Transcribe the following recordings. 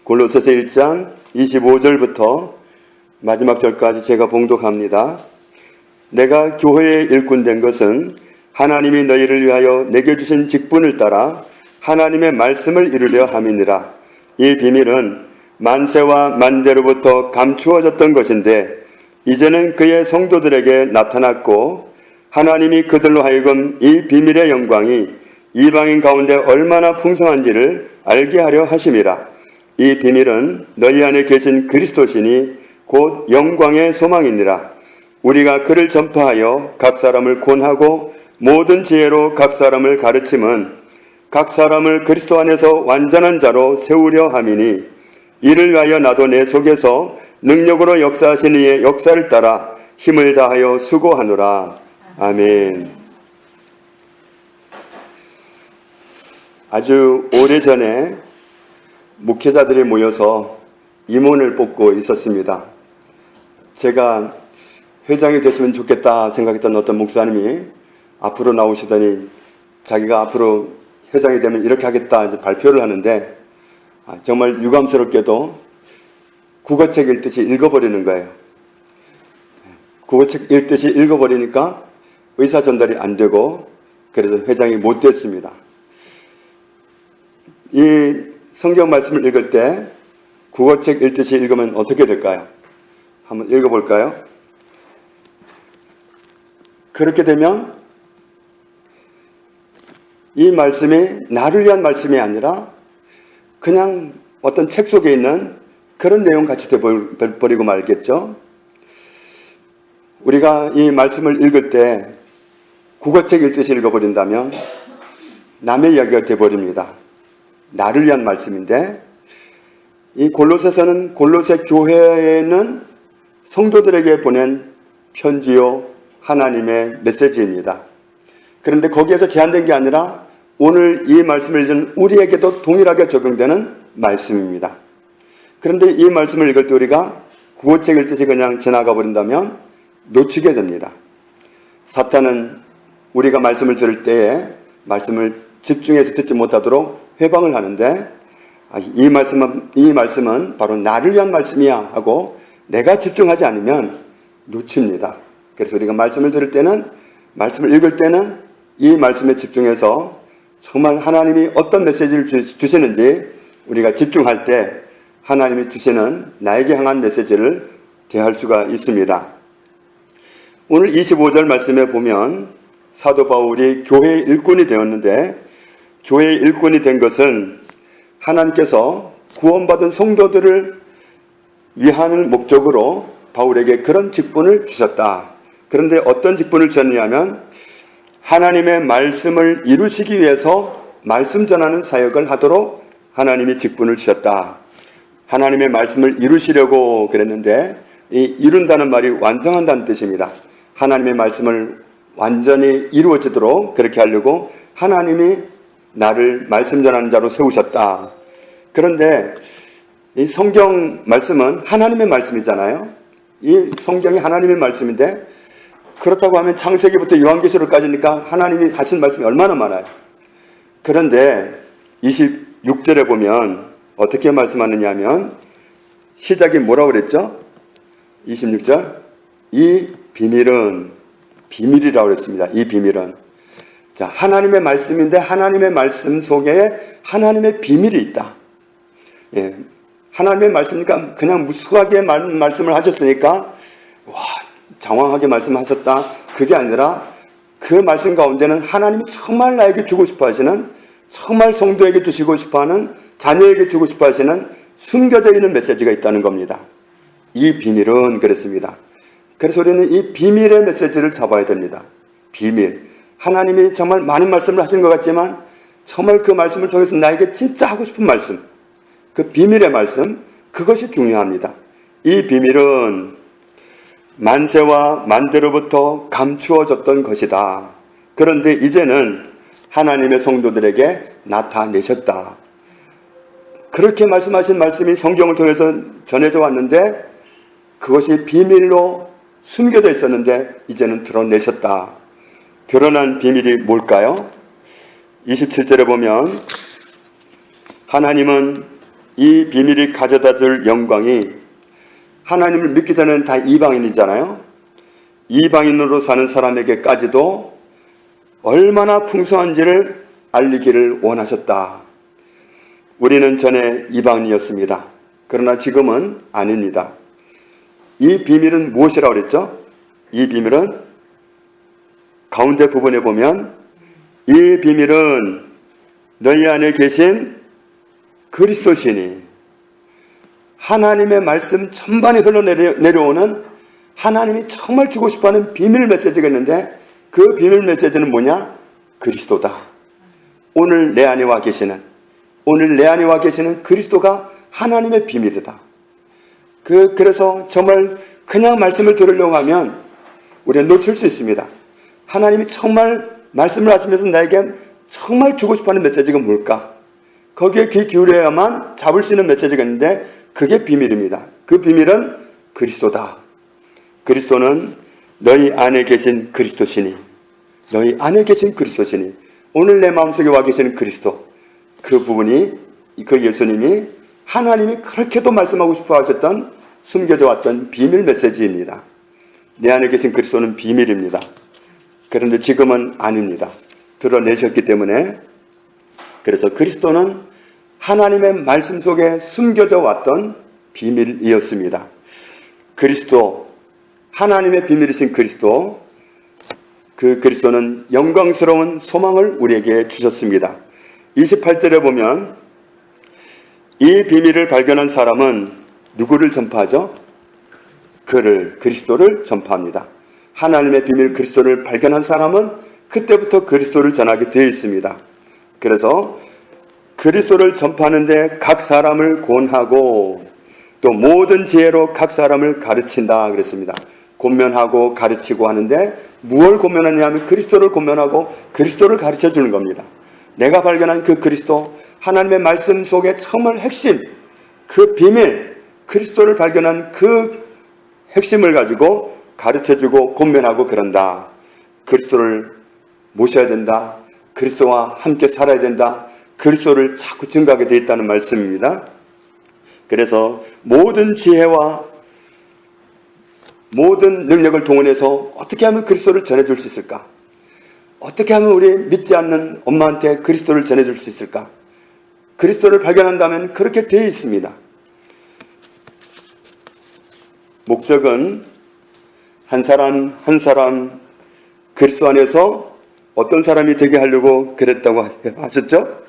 골로새서 1장 25절부터 마지막 절까지 제가 봉독합니다. 내가 교회의 일꾼 된 것은 하나님이 너희를 위하여 내게 주신 직분을 따라 하나님의 말씀을 이루려 함이니라. 이 비밀은 만세와 만대로부터 감추어졌던 것인데 이제는 그의 성도들에게 나타났고 하나님이 그들로 하여금 이 비밀의 영광이 이방인 가운데 얼마나 풍성한지를 알게 하려 하심이라. 이 비밀은 너희 안에 계신 그리스도시니 곧 영광의 소망이니라. 우리가 그를 전파하여 각 사람을 권하고 모든 지혜로 각 사람을 가르침은 각 사람을 그리스도 안에서 완전한 자로 세우려 함이니 이를 위하여 나도 내 속에서 능력으로 역사하신 이의 역사를 따라 힘을 다하여 수고하노라. 아멘. 아주 오래전에 목회자들이 모여서 임원을 뽑고 있었습니다. 제가 회장이 됐으면 좋겠다 생각했던 어떤 목사님이 앞으로 나오시더니 자기가 앞으로 회장이 되면 이렇게 하겠다 이제 발표를 하는데 정말 유감스럽게도 국어책 읽듯이 읽어버리는 거예요. 국어책 읽듯이 읽어버리니까 의사 전달이 안 되고 그래서 회장이 못 됐습니다. 이 성경 말씀을 읽을 때 국어책 읽듯이 읽으면 어떻게 될까요? 한번 읽어볼까요? 그렇게 되면 이 말씀이 나를 위한 말씀이 아니라 그냥 어떤 책 속에 있는 그런 내용 같이 돼버리고 말겠죠. 우리가 이 말씀을 읽을 때 국어책 읽듯이 읽어버린다면 남의 이야기가 돼버립니다. 나를 위한 말씀인데 이 골로새서는 골로새 교회에는 성도들에게 보낸 편지요 하나님의 메시지입니다. 그런데 거기에서 제한된 게 아니라 오늘 이 말씀을 읽은 우리에게도 동일하게 적용되는 말씀입니다. 그런데 이 말씀을 읽을 때 우리가 국어책 읽듯이 그냥 지나가 버린다면 놓치게 됩니다. 사탄은 우리가 말씀을 들을 때에 말씀을 집중해서 듣지 못하도록 회방을 하는데 이 말씀은 바로 나를 위한 말씀이야 하고 내가 집중하지 않으면 놓칩니다. 그래서 우리가 말씀을 들을 때는 말씀을 읽을 때는 이 말씀에 집중해서 정말 하나님이 어떤 메시지를 주시는지 우리가 집중할 때 하나님이 주시는 나에게 향한 메시지를 대할 수가 있습니다. 오늘 25절 말씀에 보면 사도 바울이 교회의 일꾼이 되었는데 교회의 일꾼이 된 것은 하나님께서 구원받은 성도들을 위하는 목적으로 바울에게 그런 직분을 주셨다. 그런데 어떤 직분을 주셨냐면 하나님의 말씀을 이루시기 위해서 말씀 전하는 사역을 하도록 하나님이 직분을 주셨다. 하나님의 말씀을 이루시려고 그랬는데 이 이룬다는 말이 완성한다는 뜻입니다. 하나님의 말씀을 완전히 이루어지도록 그렇게 하려고 하나님이 나를 말씀 전하는 자로 세우셨다. 그런데 이 성경 말씀은 하나님의 말씀이잖아요. 이 성경이 하나님의 말씀인데 그렇다고 하면 창세기부터 요한계시록까지니까 하나님이 하신 말씀이 얼마나 많아요. 그런데 26절에 보면 어떻게 말씀하느냐 하면 시작이 뭐라고 그랬죠? 26절 이 비밀은 비밀이라고 그랬습니다. 이 비밀은 자 하나님의 말씀인데 하나님의 말씀 속에 하나님의 비밀이 있다. 예, 하나님의 말씀이니까 그냥 무수하게 말씀을 하셨으니까 와 장황하게 말씀하셨다. 그게 아니라 그 말씀 가운데는 하나님이 정말 나에게 주고 싶어 하시는 정말 성도에게 주시고 싶어 하는 자녀에게 주고 싶어 하시는 숨겨져 있는 메시지가 있다는 겁니다. 이 비밀은 그랬습니다. 그래서 우리는 이 비밀의 메시지를 잡아야 됩니다. 비밀. 하나님이 정말 많은 말씀을 하시는 것 같지만 정말 그 말씀을 통해서 나에게 진짜 하고 싶은 말씀, 그 비밀의 말씀, 그것이 중요합니다. 이 비밀은 만세와 만대로부터 감추어졌던 것이다. 그런데 이제는 하나님의 성도들에게 나타내셨다. 그렇게 말씀하신 말씀이 성경을 통해서 전해져 왔는데 그것이 비밀로 숨겨져 있었는데 이제는 드러내셨다. 드러난 비밀이 뭘까요? 27절에 보면 하나님은 이 비밀이 가져다 줄 영광이 하나님을 믿기 전에는 다 이방인이잖아요. 이방인으로 사는 사람에게까지도 얼마나 풍성한지를 알리기를 원하셨다. 우리는 전에 이방인이었습니다. 그러나 지금은 아닙니다. 이 비밀은 무엇이라고 그랬죠? 이 비밀은 가운데 부분에 보면 이 비밀은 너희 안에 계신 그리스도시니 하나님의 말씀 전반에 흘러내려오는 하나님이 정말 주고 싶어하는 비밀 메시지가 있는데 그 비밀 메시지는 뭐냐? 그리스도다. 오늘 내 안에 와 계시는 그리스도가 하나님의 비밀이다. 그래서 정말 그냥 말씀을 들으려고 하면 우리는 놓칠 수 있습니다. 하나님이 정말 말씀을 하시면서 나에게 정말 주고 싶어하는 메시지가 뭘까? 거기에 귀 기울여야만 잡을 수 있는 메시지가 있는데 그게 비밀입니다. 그 비밀은 그리스도다. 그리스도는 너희 안에 계신 그리스도시니 오늘 내 마음속에 와 계시는 그리스도, 그 부분이 그 예수님이 하나님이 그렇게도 말씀하고 싶어 하셨던 숨겨져 왔던 비밀 메시지입니다. 내 안에 계신 그리스도는 비밀입니다. 그런데 지금은 아닙니다. 드러내셨기 때문에. 그래서 그리스도는 하나님의 말씀 속에 숨겨져 왔던 비밀이었습니다. 그리스도, 하나님의 비밀이신 그리스도, 그 그리스도는 영광스러운 소망을 우리에게 주셨습니다. 28절에 보면 이 비밀을 발견한 사람은 누구를 전파하죠? 그리스도를 전파합니다. 하나님의 비밀 그리스도를 발견한 사람은 그때부터 그리스도를 전하게 되어 있습니다. 그래서 그리스도를 전파하는데 각 사람을 권하고 또 모든 지혜로 각 사람을 가르친다 그랬습니다. 권면하고 가르치고 하는데 무엇을 권면하냐면 그리스도를 권면하고 그리스도를 가르쳐 주는 겁니다. 내가 발견한 그 그리스도, 하나님의 말씀 속의 정말 핵심, 그 비밀, 그리스도를 발견한 그 핵심을 가지고 가르쳐주고 권면하고 그런다. 그리스도를 모셔야 된다. 그리스도와 함께 살아야 된다. 그리스도를 자꾸 증거하게 되어 있다는 말씀입니다. 그래서 모든 지혜와 모든 능력을 동원해서 어떻게 하면 그리스도를 전해줄 수 있을까? 어떻게 하면 우리 믿지 않는 엄마한테 그리스도를 전해줄 수 있을까? 그리스도를 발견한다면 그렇게 되어 있습니다. 목적은 한 사람 한 사람 그리스도 안에서 어떤 사람이 되게 하려고 그랬다고 하셨죠?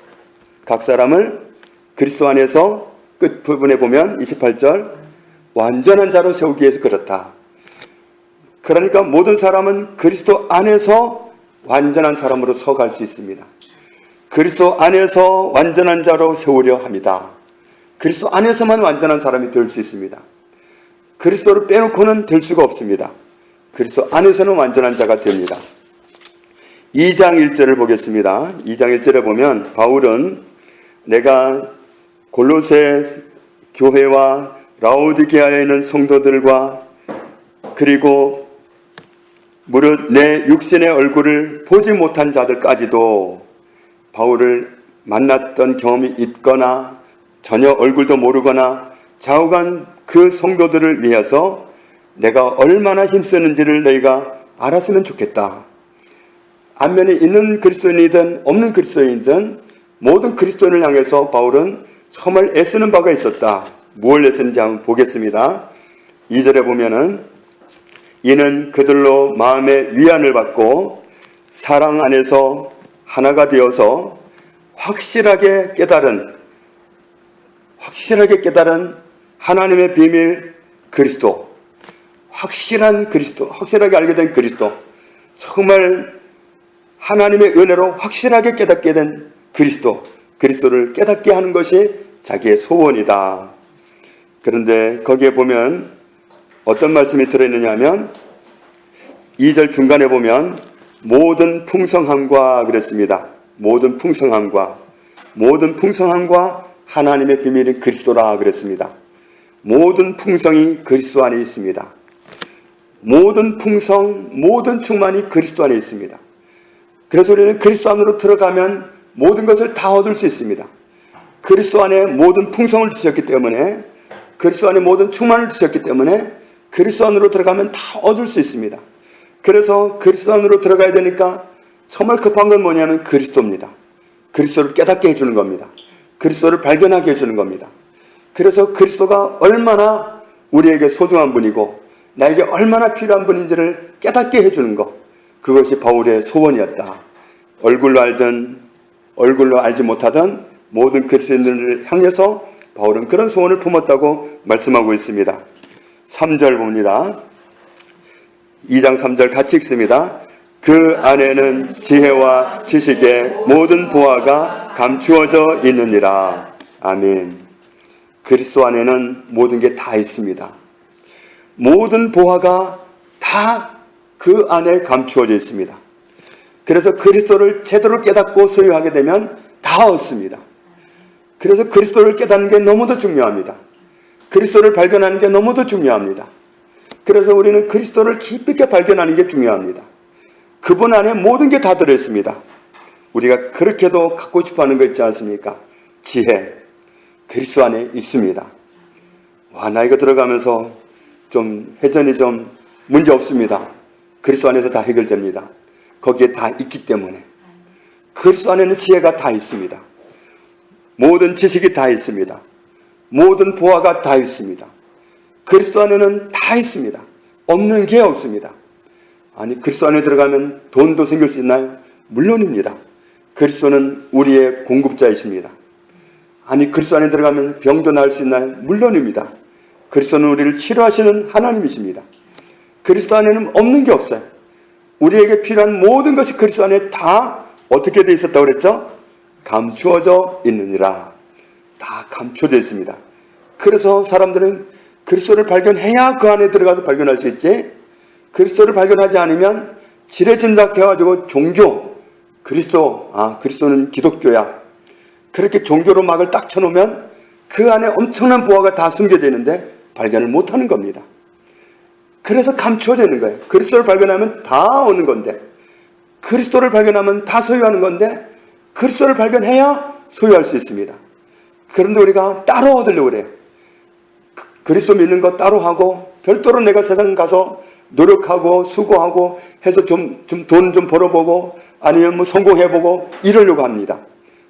각 사람을 그리스도 안에서 끝 부분에 보면 28절 완전한 자로 세우기 위해서 그렇다. 그러니까 모든 사람은 그리스도 안에서 완전한 사람으로 서갈 수 있습니다. 그리스도 안에서 완전한 자로 세우려 합니다. 그리스도 안에서만 완전한 사람이 될 수 있습니다. 그리스도를 빼놓고는 될 수가 없습니다. 그리스도 안에서는 완전한 자가 됩니다. 2장 1절을 보겠습니다. 2장 1절에 보면 바울은 내가 골로새 교회와 라오디게아에 있는 성도들과 그리고 무릇 내 육신의 얼굴을 보지 못한 자들까지도 바울을 만났던 경험이 있거나 전혀 얼굴도 모르거나 좌우간 그 성도들을 위해서 내가 얼마나 힘쓰는지를 너희가 알았으면 좋겠다. 안면에 있는 그리스도인이든 없는 그리스도인이든 모든 그리스도인을 향해서 바울은 정말 애쓰는 바가 있었다. 무엇을 애쓰는지 한번 보겠습니다. 2절에 보면은 이는 그들로 마음의 위안을 받고 사랑 안에서 하나가 되어서 확실하게 깨달은 하나님의 비밀 그리스도, 확실하게 알게 된 그리스도, 정말 하나님의 은혜로 확실하게 깨닫게 된 그리스도를 깨닫게 하는 것이 자기의 소원이다. 그런데 거기에 보면 어떤 말씀이 들어있느냐 하면 2절 중간에 보면 모든 풍성함과 그랬습니다. 모든 풍성함과 하나님의 비밀이 그리스도라 그랬습니다. 모든 풍성이 그리스도 안에 있습니다. 모든 충만이 그리스도 안에 있습니다. 그래서 우리는 그리스도 안으로 들어가면 모든 것을 다 얻을 수 있습니다. 그리스도 안에 모든 풍성을 주셨기 때문에, 그리스도 안에 모든 충만을 주셨기 때문에 그리스도 안으로 들어가면 다 얻을 수 있습니다. 그래서 그리스도 안으로 들어가야 되니까 정말 급한 건 뭐냐면 그리스도입니다. 그리스도를 깨닫게 해주는 겁니다. 그리스도를 발견하게 해주는 겁니다. 그래서 그리스도가 얼마나 우리에게 소중한 분이고 나에게 얼마나 필요한 분인지를 깨닫게 해주는 것, 그것이 바울의 소원이었다. 얼굴로 알든 얼굴로 알지 못하던 모든 그리스도인들을 향해서 바울은 그런 소원을 품었다고 말씀하고 있습니다. 3절 봅니다. 2장 3절 같이 읽습니다. 그 안에는 지혜와 지식의 모든 보화가 감추어져 있느니라. 아멘. 그리스도 안에는 모든 게 다 있습니다. 모든 보화가 다 그 안에 감추어져 있습니다. 그래서 그리스도를 제대로 깨닫고 소유하게 되면 다 얻습니다. 그래서 그리스도를 깨닫는 게 너무도 중요합니다. 그리스도를 발견하는 게 너무도 중요합니다. 그래서 우리는 그리스도를 깊이 있게 발견하는 게 중요합니다. 그분 안에 모든 게 다 들어있습니다. 우리가 그렇게도 갖고 싶어하는 거 있지 않습니까? 지혜, 그리스도 안에 있습니다. 와, 나 이거 들어가면서 좀 회전이 좀 문제 없습니다. 그리스도 안에서 다 해결됩니다. 거기에 다 있기 때문에. 그리스도 안에는 지혜가 다 있습니다. 모든 지식이 다 있습니다. 모든 보화가 다 있습니다. 그리스도 안에는 다 있습니다. 없는 게 없습니다. 아니, 그리스도 안에 들어가면 돈도 생길 수 있나요? 물론입니다. 그리스도는 우리의 공급자이십니다. 아니, 그리스도 안에 들어가면 병도 나을 수 있나요? 물론입니다. 그리스도는 우리를 치료하시는 하나님이십니다. 그리스도 안에는 없는 게 없어요. 우리에게 필요한 모든 것이 그리스도 안에 다 어떻게 되어 있었다고 그랬죠? 감추어져 있느니라. 다 감춰져 있습니다. 그래서 사람들은 그리스도를 발견해야 그 안에 들어가서 발견할 수 있지, 그리스도를 발견하지 않으면 지레짐작해가지고 종교, 그리스도는 기독교야, 그렇게 종교로 막을 딱 쳐놓으면 그 안에 엄청난 보화가 다 숨겨져 있는데 발견을 못하는 겁니다. 그래서 감추어져 있는 거예요. 그리스도를 발견하면 다 오는 건데, 그리스도를 발견하면 다 소유하는 건데, 그리스도를 발견해야 소유할 수 있습니다. 그런데 우리가 따로 얻으려고 그래요. 그리스도 믿는 거 따로 하고 별도로 내가 세상 가서 노력하고 수고하고 해서 좀 돈 좀 벌어보고 아니면 뭐 성공해보고 이러려고 합니다.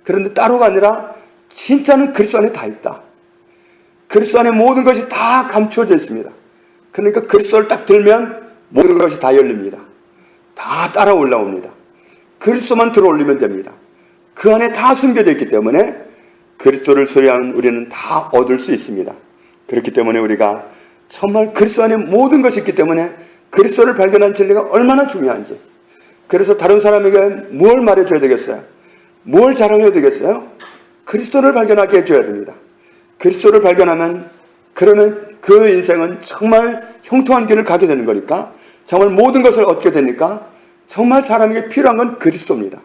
그런데 따로가 아니라 진짜는 그리스도 안에 다 있다. 그리스도 안에 모든 것이 다 감추어져 있습니다. 그러니까 그리스도를 딱 들면 모든 것이 다 열립니다. 다 따라 올라옵니다. 그리스도만 들어 올리면 됩니다. 그 안에 다 숨겨져 있기 때문에 그리스도를 소유하는 우리는 다 얻을 수 있습니다. 그렇기 때문에 우리가 정말 그리스도 안에 모든 것이 있기 때문에 그리스도를 발견한 진리가 얼마나 중요한지, 그래서 다른 사람에게 뭘 말해줘야 되겠어요? 뭘 자랑해야 되겠어요? 그리스도를 발견하게 해줘야 됩니다. 그리스도를 발견하면 그러면 그 인생은 정말 형통한 길을 가게 되는 거니까, 정말 모든 것을 얻게 되니까 정말 사람에게 필요한 건 그리스도입니다.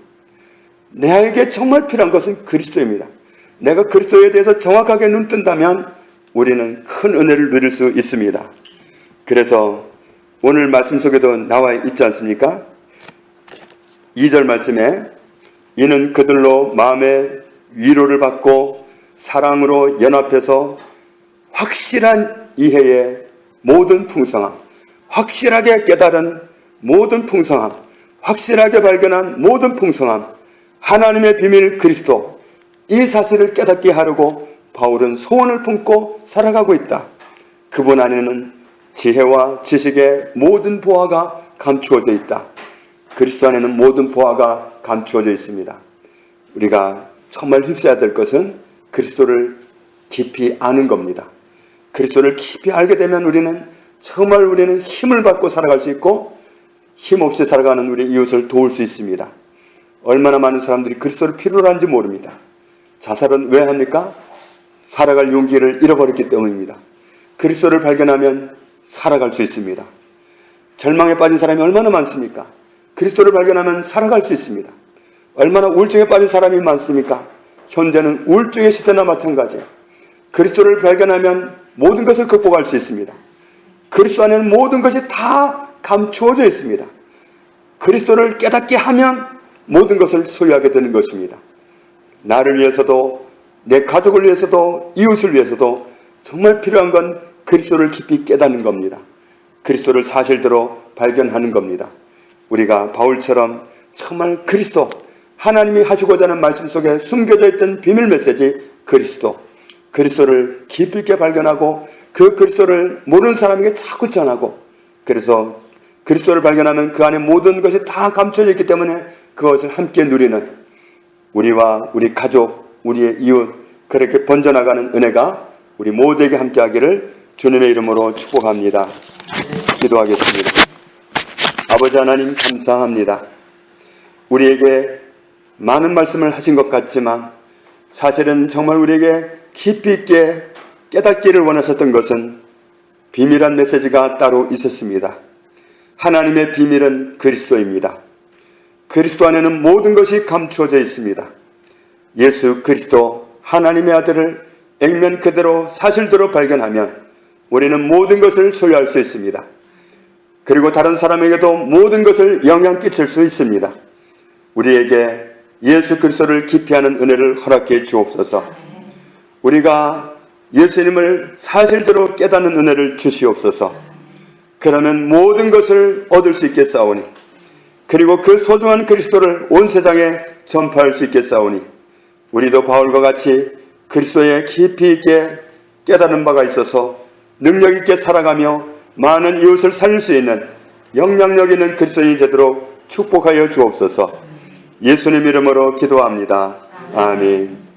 내게 정말 필요한 것은 그리스도입니다. 내가 그리스도에 대해서 정확하게 눈 뜬다면 우리는 큰 은혜를 누릴 수 있습니다. 그래서 오늘 말씀 속에도 나와 있지 않습니까? 2절 말씀에 이는 그들로 마음의 위로를 받고 사랑으로 연합해서 확실한 이해의 모든 풍성함, 확실하게 깨달은 모든 풍성함, 확실하게 발견한 모든 풍성함, 하나님의 비밀 그리스도, 이 사실을 깨닫게 하려고 바울은 소원을 품고 살아가고 있다. 그분 안에는 지혜와 지식의 모든 보화가 감추어져 있다. 그리스도 안에는 모든 보화가 감추어져 있습니다. 우리가 정말 힘써야 될 것은 그리스도를 깊이 아는 겁니다. 그리스도를 깊이 알게 되면 우리는 힘을 받고 살아갈 수 있고 힘없이 살아가는 우리 이웃을 도울 수 있습니다. 얼마나 많은 사람들이 그리스도를 필요로 하는지 모릅니다. 자살은 왜 합니까? 살아갈 용기를 잃어버렸기 때문입니다. 그리스도를 발견하면 살아갈 수 있습니다. 절망에 빠진 사람이 얼마나 많습니까? 그리스도를 발견하면 살아갈 수 있습니다. 얼마나 우울증에 빠진 사람이 많습니까? 현재는 우울증의 시대나 마찬가지예요. 그리스도를 발견하면 모든 것을 극복할 수 있습니다. 그리스도 안에는 모든 것이 다 감추어져 있습니다. 그리스도를 깨닫게 하면 모든 것을 소유하게 되는 것입니다. 나를 위해서도 내 가족을 위해서도 이웃을 위해서도 정말 필요한 건 그리스도를 깊이 깨닫는 겁니다. 그리스도를 사실대로 발견하는 겁니다. 우리가 바울처럼 정말 그리스도, 하나님이 하시고자 하는 말씀 속에 숨겨져 있던 비밀 메시지 그리스도를 깊이 있게 발견하고 그 그리스도를 모르는 사람에게 자꾸 전하고, 그래서 그리스도를 발견하면 그 안에 모든 것이 다 감춰져 있기 때문에 그것을 함께 누리는 우리와 우리 가족, 우리의 이웃, 그렇게 번져나가는 은혜가 우리 모두에게 함께하기를 주님의 이름으로 축복합니다. 기도하겠습니다. 아버지 하나님 감사합니다. 우리에게 많은 말씀을 하신 것 같지만 사실은 정말 우리에게 깊이 있게 깨닫기를 원하셨던 것은 비밀한 메시지가 따로 있었습니다. 하나님의 비밀은 그리스도입니다. 그리스도 안에는 모든 것이 감추어져 있습니다. 예수 그리스도 하나님의 아들을 액면 그대로 사실대로 발견하면 우리는 모든 것을 소유할 수 있습니다. 그리고 다른 사람에게도 모든 것을 영향 끼칠 수 있습니다. 우리에게 예수 그리스도를 깊이 하는 은혜를 허락해 주옵소서. 우리가 예수님을 사실대로 깨닫는 은혜를 주시옵소서. 그러면 모든 것을 얻을 수 있겠사오니, 그리고 그 소중한 그리스도를 온 세상에 전파할 수 있겠사오니, 우리도 바울과 같이 그리스도에 깊이 있게 깨달은 바가 있어서 능력 있게 살아가며 많은 이웃을 살릴 수 있는 영향력 있는 그리스도인이 되도록 축복하여 주옵소서. 예수님 이름으로 기도합니다. 아멘.